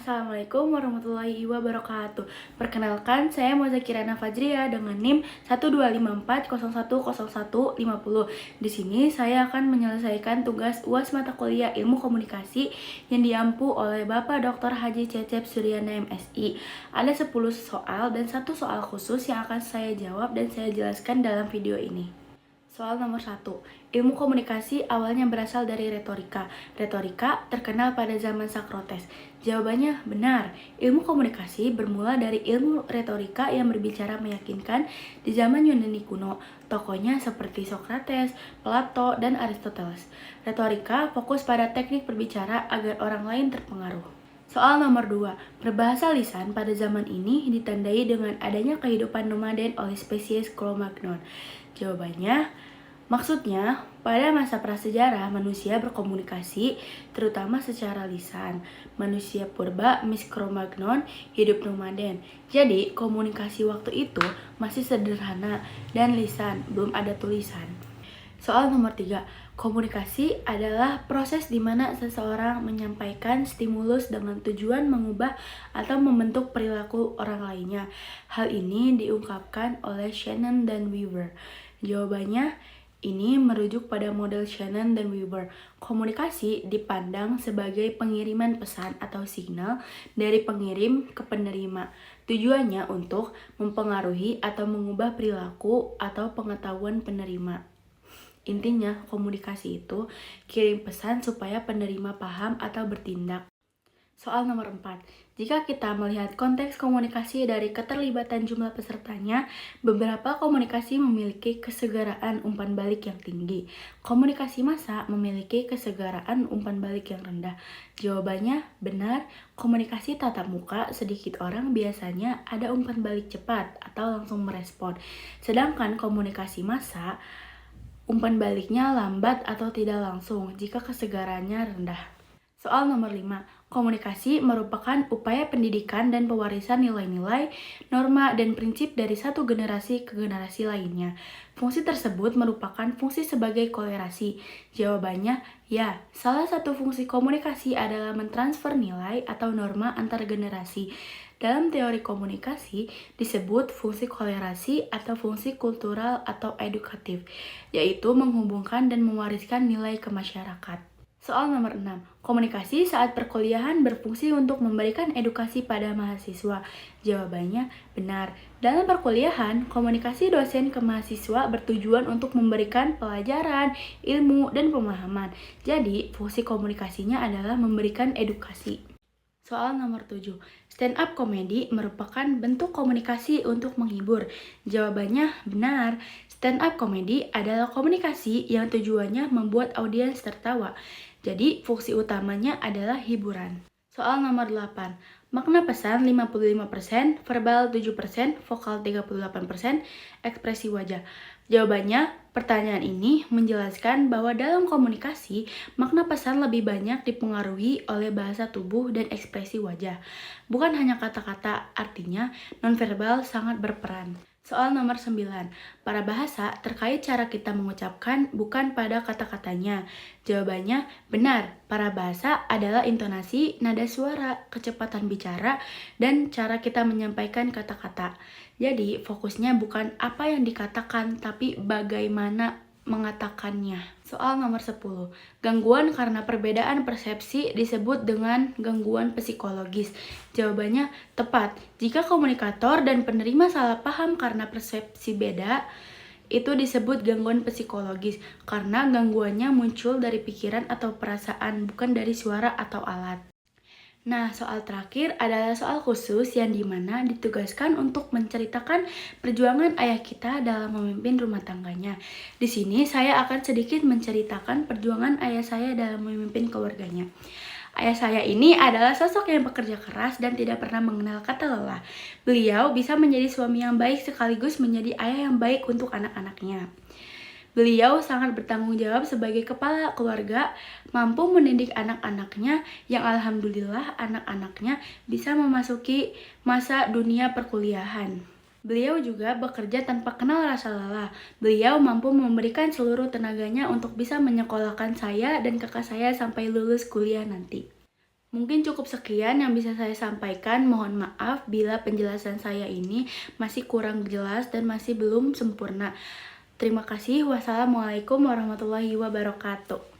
Assalamualaikum warahmatullahi wabarakatuh. Perkenalkan, saya Muzakirana Fajriya dengan NIM 12540100150. Di sini saya akan menyelesaikan tugas UAS mata kuliah Ilmu Komunikasi yang diampu oleh Bapak Dr. Haji Cecep Suryana MSI. Ada 10 soal dan 1 soal khusus yang akan saya jawab dan saya jelaskan dalam video ini. Soal nomor 1. Ilmu komunikasi awalnya berasal dari retorika. Retorika terkenal pada zaman Socrates. Jawabannya benar. Ilmu komunikasi bermula dari ilmu retorika yang berbicara meyakinkan di zaman Yunani kuno. Tokohnya seperti Socrates, Plato, dan Aristoteles. Retorika fokus pada teknik berbicara agar orang lain terpengaruh. Soal nomor 2. Berbahasa lisan pada zaman ini ditandai dengan adanya kehidupan nomaden oleh spesies Cro-Magnon. Jawabannya, maksudnya pada masa prasejarah manusia berkomunikasi terutama secara lisan. Manusia purba Cro-Magnon hidup nomaden. Jadi komunikasi waktu itu masih sederhana dan lisan, belum ada tulisan. Soal nomor 3. Komunikasi adalah proses di mana seseorang menyampaikan stimulus dengan tujuan mengubah atau membentuk perilaku orang lainnya. Hal ini diungkapkan oleh Shannon dan Weaver. Jawabannya, ini merujuk pada model Shannon dan Weaver. Komunikasi dipandang sebagai pengiriman pesan atau signal dari pengirim ke penerima. Tujuannya untuk mempengaruhi atau mengubah perilaku atau pengetahuan penerima. Intinya, komunikasi itu kirim pesan supaya penerima paham atau bertindak. Soal nomor 4. Jika kita melihat konteks komunikasi dari keterlibatan jumlah pesertanya, beberapa komunikasi memiliki kesegaraan umpan balik yang tinggi. Komunikasi massa memiliki kesegaraan umpan balik yang rendah. Jawabannya benar, komunikasi tatap muka sedikit orang biasanya ada umpan balik cepat atau langsung merespon. Sedangkan komunikasi massa umpan baliknya lambat atau tidak langsung jika kesegarannya rendah. Soal nomor 5. Komunikasi merupakan upaya pendidikan dan pewarisan nilai-nilai, norma, dan prinsip dari satu generasi ke generasi lainnya. Fungsi tersebut merupakan fungsi sebagai kolerasi. Jawabannya, ya. Salah satu fungsi komunikasi adalah mentransfer nilai atau norma antar generasi. Dalam teori komunikasi disebut fungsi kolerasi atau fungsi kultural atau edukatif, yaitu menghubungkan dan mewariskan nilai ke masyarakat. Soal nomor 6. Komunikasi saat perkuliahan berfungsi untuk memberikan edukasi pada mahasiswa. Jawabannya benar. Dalam perkuliahan, komunikasi dosen ke mahasiswa bertujuan untuk memberikan pelajaran, ilmu, dan pemahaman. Jadi, fungsi komunikasinya adalah memberikan edukasi. Soal nomor 7. Stand up comedy merupakan bentuk komunikasi untuk menghibur. Jawabannya benar. Stand up comedy adalah komunikasi yang tujuannya membuat audiens tertawa. Jadi, fungsi utamanya adalah hiburan. Soal nomor 8. Makna pesan 55%, verbal 7%, vokal 38%, ekspresi wajah. Jawabannya, pertanyaan ini menjelaskan bahwa dalam komunikasi, makna pesan lebih banyak dipengaruhi oleh bahasa tubuh dan ekspresi wajah. Bukan hanya kata-kata, artinya nonverbal sangat berperan. Soal nomor 9. Para bahasa terkait cara kita mengucapkan bukan pada kata-katanya. Jawabannya benar. Para bahasa adalah intonasi, nada suara, kecepatan bicara, dan cara kita menyampaikan kata-kata. Jadi, fokusnya bukan apa yang dikatakan, tapi bagaimana mengatakannya. Soal nomor 10. Gangguan karena perbedaan persepsi disebut dengan gangguan psikologis. Jawabannya tepat. Jika komunikator dan penerima salah paham karena persepsi beda, itu disebut gangguan psikologis karena gangguannya muncul dari pikiran atau perasaan, bukan dari suara atau alat. Nah, soal terakhir adalah soal khusus yang dimana ditugaskan untuk menceritakan perjuangan ayah kita dalam memimpin rumah tangganya. Di sini saya akan sedikit menceritakan perjuangan ayah saya dalam memimpin keluarganya. Ayah saya ini adalah sosok yang bekerja keras dan tidak pernah mengenal kata lelah. Beliau bisa menjadi suami yang baik sekaligus menjadi ayah yang baik untuk anak-anaknya. Beliau sangat bertanggung jawab sebagai kepala keluarga, mampu mendidik anak-anaknya yang alhamdulillah anak-anaknya bisa memasuki masa dunia perkuliahan. Beliau juga bekerja tanpa kenal rasa lelah. Beliau mampu memberikan seluruh tenaganya untuk bisa menyekolahkan saya dan kakak saya sampai lulus kuliah nanti. Mungkin cukup sekian yang bisa saya sampaikan. Mohon maaf bila penjelasan saya ini masih kurang jelas dan masih belum sempurna. Terima kasih. Wassalamualaikum warahmatullahi wabarakatuh.